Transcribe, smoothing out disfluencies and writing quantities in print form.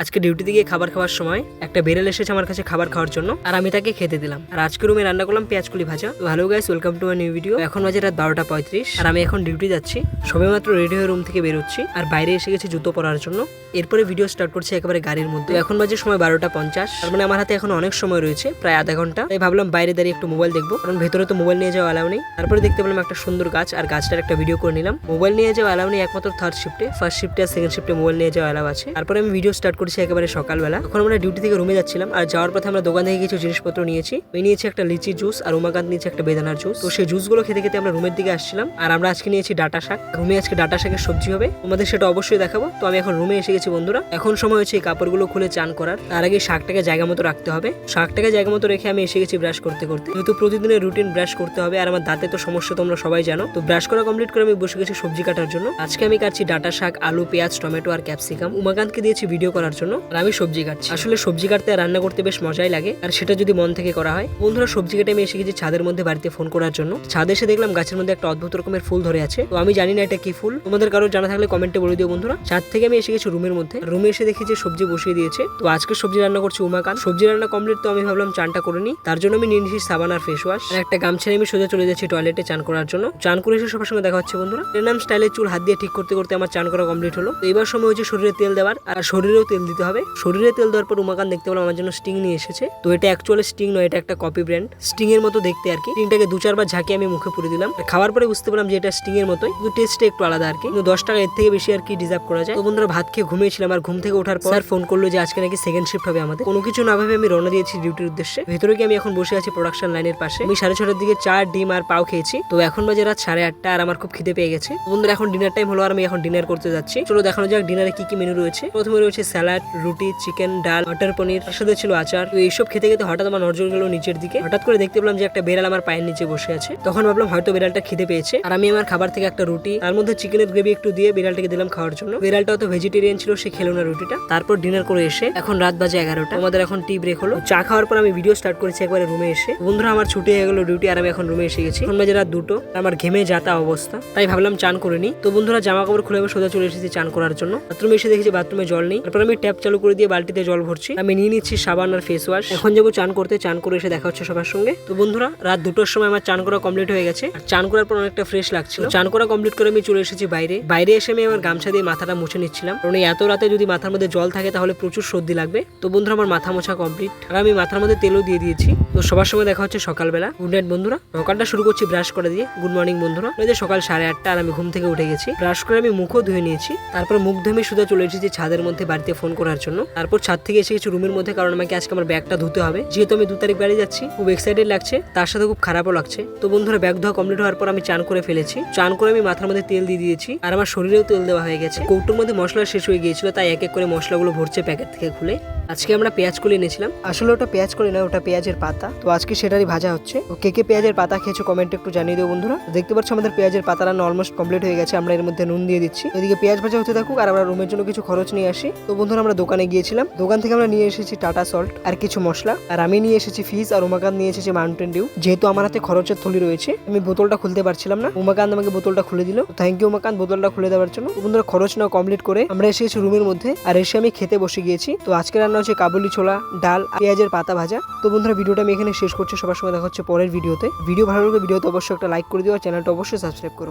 আজকে ডিউটিতে গিয়ে খাবার খাওয়ার সময় একটা বেড়াল এসেছে আমার কাছে খাবার খাওয়ার জন্য, আর আমি তাকে খেতে দিলাম। আর আজকে রুমে রান্না করলাম পেঁয়াজকলি ভাজা। তো hello guys, welcome to my new video. এখন বাজে রাত 12:35 আর আমি এখন ডিউটি যাচ্ছি। সবেমাত্র রেডি হয়ে রুম থেকে বেরোচ্ছি, আর বাইরে এসে গেছি জুতো পরার জন্য। এরপরে ভিডিও স্টার্ট করছি একেবারে গাড়ির মধ্যে। এখন বাজে সময় 12:50, তার মানে আমার হাতে এখন অনেক সময় রয়েছে, প্রায় আধা ঘন্টা। তাই ভাবলাম বাইরে দাঁড়িয়ে একটু মোবাইল দেখবো, কারণ ভেতরে তো মোবাইল নিয়ে যাওয়া অ্যালাউ নেই। তারপরে দেখতে পেলাম একটা সুন্দর গাছ, আর গাছটার একটা ভিডিও করে নিলাম। মোবাইল নিয়ে যাওয়া অ্যালাউ নেই একমাত্র থার্ড শিফটে, ফার্স্ট শিফটে আর সেকেন্ড শিফটে মোবাইল নিয়ে যাওয়া অ্যালাউ আছে। তারপরে আমি ভিডিও স্টার্ট করছি একেবারে সকালবেলা। এখন আমরা ডিউটি থেকে রুমে যাচ্ছিলাম, আর যাওয়ার পথে আমরা দোকান থেকে কিছু জিনিসপত্র নিয়েছি। আমি নিয়েছি একটা লিচি জুস, আর উমাকান্ত নিয়েছে একটা বেদানার জুস। তো সেই জুসগুলো খেতে খেতে আমরা রুমের দিকে আসছিলাম। আর আমরা আজকে নিয়েছি ডাটা শাক। রুমে আজকে ডাটা শাকের সবজি হবে, তোমাদের সেটা অবশ্যই দেখাবো। তো আমি এখন রুমে এসে গেছি বন্ধুরা। এখন সময় হচ্ছে এই কাপড়গুলো খুলে চান করার। তার আগে শাকটাকে জায়গা মতো রাখতে হবে। শাকটাকে জায়গা মতো রেখে আমি এসে গেছি ব্রাশ করতে করতে, যেহেতু প্রতিদিনের রুটিন ব্রাশ করতে হবে। আর আমার দাঁতে তো সমস্যা তোমরা সবাই জানো। তো ব্রাশ করা কমপ্লিট করে আমি বসে গেছি সবজি কাটার জন্য। আজকে আমি কাটছি ডাটা শাক, আলু, পেঁয়াজ, টমেটো আর ক্যাপসিকাম। উমাকান্তকে দিয়েছি ভিডিও করার জন্য, আর আমি সবজি কাটছি। আসলে সবজি কাটতে আর রান্না করতে বেশ মজাই লাগে, আর সেটা যদি মন থেকে করা হয়। বন্ধুরা, সবজি কেটে আমি এসে গেছি ছাদের মধ্যে বাড়িতে ফোন করার জন্য। ছাদে এসে দেখলাম গাছের মধ্যে একটা অদ্ভুত রকমের ফুল ধরে আছে। তো আমি জানি না এটা কি ফুল, তোমাদের কারো জানা থাকলে কমেন্টে বলে দিও বন্ধুরা। ছাদ থেকে আমি এসে গেছি রুমের মধ্যে। রুমে এসে দেখি যে সবজি বসিয়ে দিয়েছে। তো আজকে সবজি রান্না করছি উমাকান্ত। সবজি রান্না কমপ্লিট, তো আমি ভাবলাম চানটা করে নিই। তার জন্য আমি নিয়ে নিয়েছি সাবান আর ফেস ওয়াশ, আর একটা গামছা নিয়ে আমি সোজা চলে যাচ্ছি টয়লেটে চান করার জন্য। চান করে এসে সবার সঙ্গে দেখা হচ্ছে বন্ধুরা। নাম স্টাইলের চুল হাত দিয়ে ঠিক করতে করতে আমার চান করা কমপ্লিট হলো। তো এবার সময় হচ্ছে শরীরে তেল দেওয়ার, আর শরীরেও তেল দিতে হবে। শরীরে তেল দেওয়ার পর উমাকান্ত দেখতে পেলাম আমার জন্য স্টিং নিয়ে এসেছে। তো এটা অ্যাকচুয়ালি স্টিং নয়, এটা একটা কপি ব্র্যান্ড। স্টিং এর মতো দেখতে আর কি। স্টিংটাকে 2-4 বার ঝাঁকিয়ে আমি মুখে পুরে দিলাম। খাওয়ার পরে বুঝতে পেলাম যে এটা স্টিং এর মতোই, কিন্তু টেস্টটা একটু আলাদা আর কি। কিন্তু 10 টাকা এর থেকে বেশি আর কি ডিজার্ভ করা যায়। তো বন্ধুরা, ভাত খেয়ে ঘুমিয়েছিলাম, আর ঘুম থেকে ওঠার পর ফোন করলো যে আজকে নাকি সেকেন্ড শিফট হবে আমাদের। কোনো কিছু না ভাবে আমি রওনা দিয়েছি ডিউটির উদ্দেশ্যে। ভেতরে গিয়ে আমি এখন বসে আছি প্রোডাকশন লাইনের পাশে। আমি 6:30টার দিকে চার ডিম আর পাও খেয়েছি। তো এখন বাজে রাত 8:30, আর আমার খুব খিদে পেয়ে গেছে। বন্ধুরা, এখন ডিনার টাইম হলো, আর আমি এখন ডিনার করতে যাচ্ছি। চলো দেখানো যাক ডিনারে কি কি মেনু রয়েছে। প্রথমে রয়েছে স্যালাড, রুটি, চিকেন, ডাল, মটর পনির, তার সাথে ছিল আচার। তো এইসব খেতে খেতে হঠাৎ আমার নজর গেল নিচের দিকে। হঠাৎ করে দেখতে পেলাম যে একটা বেড়াল আমার পায়ের নিচে বসে আছে। তখন ভাবলাম হয়তো বেড়ালটা খিদে পেয়েছে, আর আমি আমার খাবার থেকে একটা রুটি, তার মধ্যে চিকেনের গ্রেভি একটু দিয়ে বিড়ালটাকে দিলাম খাওয়ার জন্য। বিড়ালটাও তো ভেজিটেরিয়ান ছিল, সে খেলো না রুটিটা। তারপর ডিনার করে এসে এখন রাত বাজে 11টা। আমাদের এখন টি ব্রেক হলো। চা খাওয়ার পর আমি ভিডিও স্টার্ট করেছি একবারে রুমে এসে। বন্ধুরা, আমার ছুটি হয়ে গেল ডিউটি, আর আমি এখন রুমে এসে গেছি। এখন বাজে রাত 2টো। আমার ঘেমে যাতা অবস্থা, তাই ভাবলাম চান করে নি। তো বন্ধুরা, জামা কাপড় খুলে আমি সোজা চলে এসেছি চান করার জন্য। বাথরুমে এসে দেখেছি বাথরুমে জল নেই। তারপর আমি ট্যাপ চালু করে দিয়ে বালতিতে জল ভরছি। আমি নিয়ে নিচ্ছি সাবান আর ফেস ওয়াশ। এখন যাবো চান করতে। চান করে এসে দেখা হচ্ছে সবার সঙ্গে। তো বন্ধুরা, রাত 2টোর সময় আমার চান করা কমপ্লিট হয়ে গেছে, আর চান করার পর অনেকটা ফ্রেশ লাগছিল। চান করা কমপ্লিট করে আমি চলে এসেছি বাইরে। বাইরে এসে আমি আমার গামছা দিয়ে মাথাটা মুছে নিচ্ছিলাম, কারণ এত রাতে যদি মাথার মধ্যে জল থাকে তাহলে প্রচুর সর্দি লাগবে। তো বন্ধুরা, আমার মাথা মোছা কমপ্লিট, আর আমি মাথার মধ্যে তেলও দিয়ে দিয়েছি। তো সবার সঙ্গে দেখা হচ্ছে সকালবেলা। গুড নাইট বন্ধুরা। সকালটা শুরু করছি ব্রাশ করে দিয়ে। গুড মর্নিং বন্ধুরা। সকাল 8:30, আর আমি ঘুম থেকে উঠে গেছি। ব্রাশ করে আমি মুখও ধুয়ে নিয়েছি। তারপর মুখ ধুয়ে আমি সোজা চলে এসেছি ছাদের মধ্যে বাড়িতে ফোন করার জন্য। তারপর ছাদ থেকে এসে কিছু রুমের মধ্যে, কারণ আমাকে আজকে আমার ব্যাগটা ধুতে হবে। যেহেতু আমি 2 তারিখ বাড়ি যাচ্ছি, খুব এক্সাইটেড লাগছে, তার সাথে খুব খারাপও লাগছে। তো বন্ধুরা, ব্যাগ ধোয়া কমপ্লিট হওয়ার পর আমি চান করে ফেলেছি। চান করে আমি মাথার মধ্যে তেল দিয়ে দিয়েছি, আর আমার শরীরেও তেল দেওয়া হয়ে গেছে। কৌটোর মধ্যে মশলা শেষ হয়ে গিয়েছিল, তাই এক এক করে মশলাগুলো ভরছে প্যাকেট থেকে খুলে। আজকে আমরা পেঁয়াজ কলি এনেছিলাম। আসলে ওটা পেঁয়াজ কলি না, ওটা পেঁয়াজের পাতা। তো আজকে সেটারই ভাজা হচ্ছে। তো কে কে পেঁয়াজের পাতা খেয়েছো কমেন্টে একটু জানিয়ে দিও বন্ধুরা। দেখতে পাচ্ছ আমাদের পেঁয়াজের পাতা রান্না অলমোস্ট কমপ্লিট হয়ে গেছে। আমরা এর মধ্যে নুন দিয়ে দিচ্ছি। এদিকে পেঁয়াজ ভাজা হতে থাকুক, আর আমরা রুমের জন্য কিছু খরচ নিয়ে আসি। তো বন্ধুরা, আমরা দোকানে গিয়েছিলাম। দোকান থেকে আমরা নিয়ে এসেছি টাটা সল্ট আর কিছু মশলা, আর আমি নিয়ে এসেছি ফিজ, আর উমাকান্ত নিয়ে এসেছি মাউন্টেন ডিউ। যেহেতু আমার হাতে খরচের থলি রয়েছে, আমি বোতলটা খুলতে পারছিলাম না। উমাকান্ত আমাকে বোতলটা খুলে দিল। থ্যাংক ইউ উমাকান্ত বোতলটা খুলে দেওয়ার জন্য। বন্ধুরা, খরচ নেওয়া কমপ্লিট করে আমরা এসেছি রুমের মধ্যে, আর এসে আমি খেতে বসে গিয়েছি। তো আজকে রান্না হচ্ছে কাবুলি ছোলা, ডাল, পেঁয়াজের পাতা ভাজা। তো বন্ধুরা, ভিডিওটা আমি এখানে শেষ করছি। সবার সঙ্গে দেখা হচ্ছে পরের ভিডিওতে। ভিডিও ভালো লাগলে ভিডিওতে অবশ্যই একটা লাইক করে দিও, আর চ্যানেলটা অবশ্যই সাবস্ক্রাইব করো।